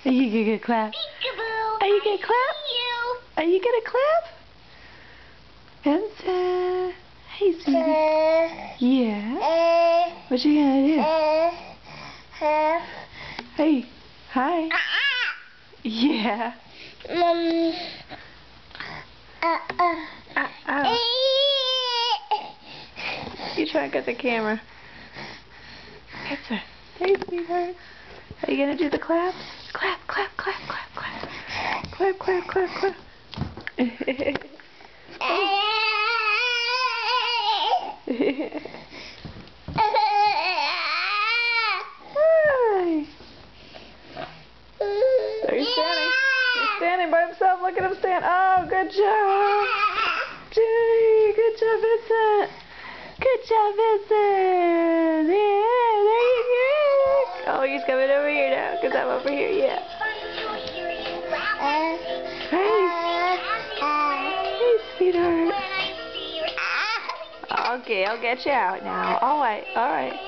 Are you gonna clap? Are you gonna clap? Are you gonna clap? Vincent. Hey, sweetie. Yeah. What you gonna do? Hey. Hi. Yeah. You try to get the camera. Vincent. Hey, sweetheart. Are you gonna do the clap? Clap, clap, clap, clap, clap. Clap, clap, clap, clap. Hi. There he's standing. He's standing by himself. Look at him stand. Oh, good job. Gee, good job, Vincent. Good job, Vincent. Yeah, there you go. Oh, he's coming over here now because I'm over here. Yeah. Hey. Hey, sweetheart. Okay, I'll get you out now. All right, all right.